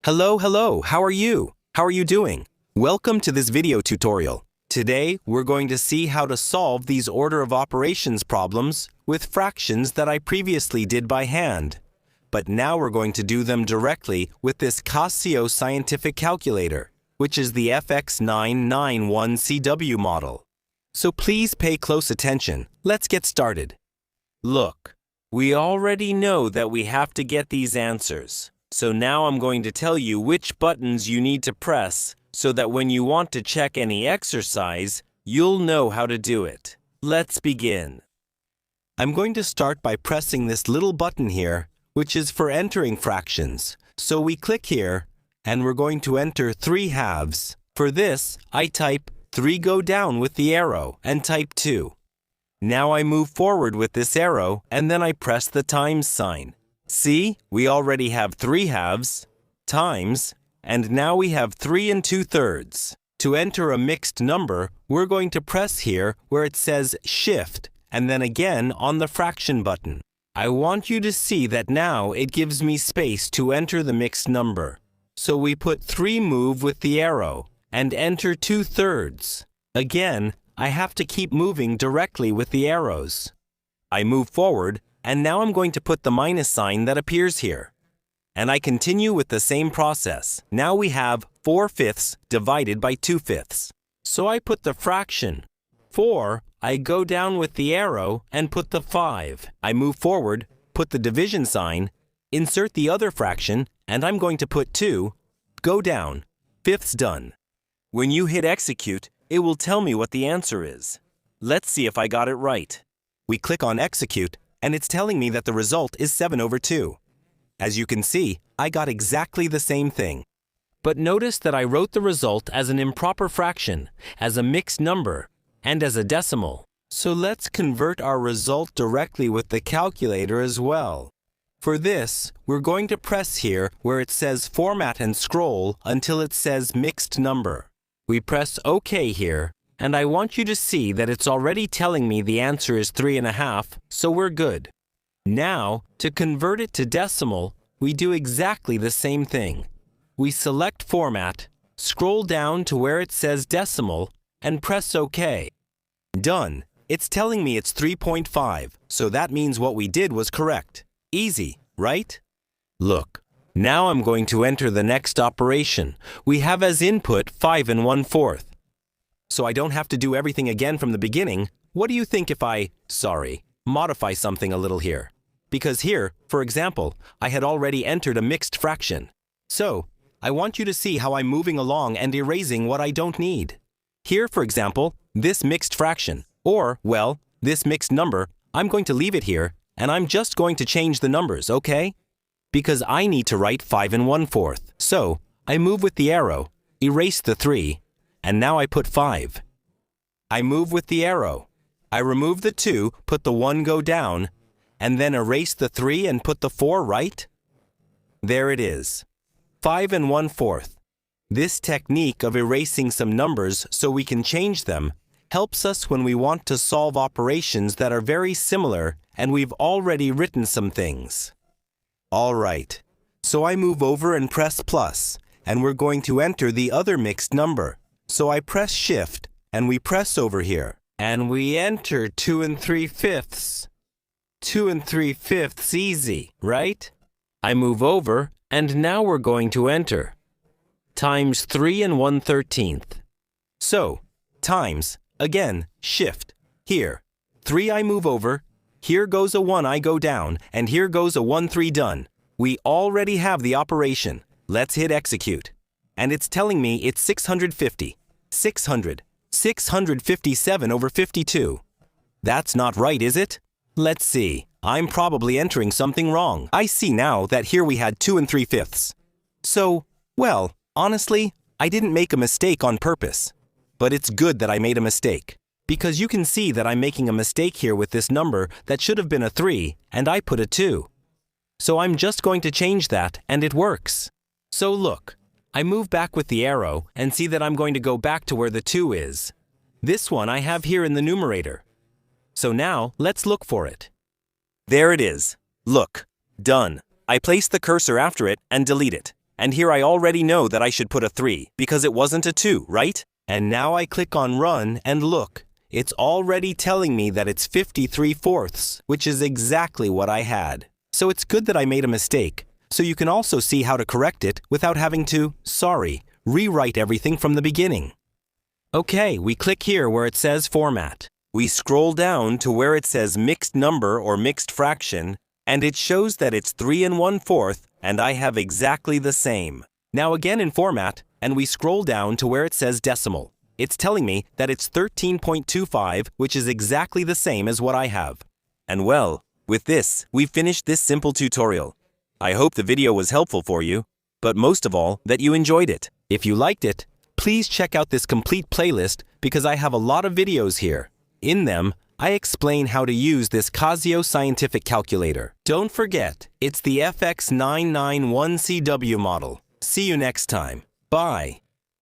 Hello, how are you? How are you doing? Welcome to this video tutorial. Today, we're going to see how to solve these order of operations problems with fractions that I previously did by hand. But now we're going to do them directly with this Casio scientific calculator, which is the FX991CW model. So please pay close attention. Let's get started. Look, we already know that we have to get these answers. So now I'm going to tell you which buttons you need to press so that when you want to check any exercise, you'll know how to do it. Let's begin. I'm going to start by pressing this little button here, which is for entering fractions. So we click here, and we're going to enter 3/2. For this, I type 3 go down with the arrow and type 2. Now I move forward with this arrow, and then I press the times sign. See, we already have 3/2 times, and now we have 3 2/3. To enter a mixed number, we're going to press here where it says Shift, and then again on the fraction button. I want you to see that now it gives me space to enter the mixed number. So we put 3 move with the arrow, and enter 2/3. Again, I have to keep moving directly with the arrows. I move forward, and now I'm going to put the minus sign that appears here. And I continue with the same process. Now we have 4/5 divided by 2/5. So I put the fraction 4, I go down with the arrow and put the 5. I move forward, put the division sign, insert the other fraction, and I'm going to put 2, go down, 5ths done. When you hit execute, it will tell me what the answer is. Let's see if I got it right. We click on execute, and it's telling me that the result is 7/2. As you can see, I got exactly the same thing. But notice that I wrote the result as an improper fraction, as a mixed number, and as a decimal. So let's convert our result directly with the calculator as well. For this, we're going to press here where it says Format and scroll until it says Mixed Number. We press OK here, and I want you to see that it's already telling me the answer is 3.5, so we're good. Now, to convert it to decimal, we do exactly the same thing. We select Format, scroll down to where it says Decimal, and press OK. Done. It's telling me it's 3.5, so that means what we did was correct. Easy, right? Look, now I'm going to enter the next operation. We have as input 5 1/4. So I don't have to do everything again from the beginning. What do you think if I, modify something a little here? Because here, for example, I had already entered a mixed fraction. So, I want you to see how I'm moving along and erasing what I don't need. Here, for example, this mixed fraction, or, well, this mixed number, I'm going to leave it here, and I'm just going to change the numbers, okay? Because I need to write 5 1/4. So, I move with the arrow, erase the 3, and now I put 5. I move with the arrow. I remove the 2, put the 1 go down, and then erase the 3 and put the 4 right? There it is. 5 1/4. This technique of erasing some numbers so we can change them helps us when we want to solve operations that are very similar and we've already written some things. All right. So I move over and press plus, and we're going to enter the other mixed number. So I press Shift, and we press over here, and we enter 2 3/5. 2 3/5 easy, right? I move over, and now we're going to enter times 3 1/13. So, times, again, Shift, here, 3 I move over, here goes a 1 I go down, and here goes a 1 3 done. We already have the operation. Let's hit execute. And it's telling me it's 650. 657/52. That's not right, is it? Let's see. I'm probably entering something wrong. I see now that here we had 2 3/5. So, well, honestly, I didn't make a mistake on purpose. But it's good that I made a mistake. Because you can see that I'm making a mistake here with this number that should have been a 3, and I put a 2. So I'm just going to change that, and it works. So look. I move back with the arrow and see that I'm going to go back to where the 2 is. This one I have here in the numerator. So now, let's look for it. There it is. Look. Done. I place the cursor after it and delete it. And here I already know that I should put a 3 because it wasn't a 2, right? And now I click on Run and look, it's already telling me that it's 53/4, which is exactly what I had. So it's good that I made a mistake, so you can also see how to correct it without having to, rewrite everything from the beginning. Okay, we click here where it says Format. We scroll down to where it says Mixed Number or Mixed Fraction, and it shows that it's 3 1/4, and I have exactly the same. Now again in Format, and we scroll down to where it says Decimal. It's telling me that it's 13.25, which is exactly the same as what I have. And well, with this, we've finished this simple tutorial. I hope the video was helpful for you, but most of all, that you enjoyed it. If you liked it, please check out this complete playlist because I have a lot of videos here. In them, I explain how to use this Casio scientific calculator. Don't forget, it's the FX991CW model. See you next time. Bye.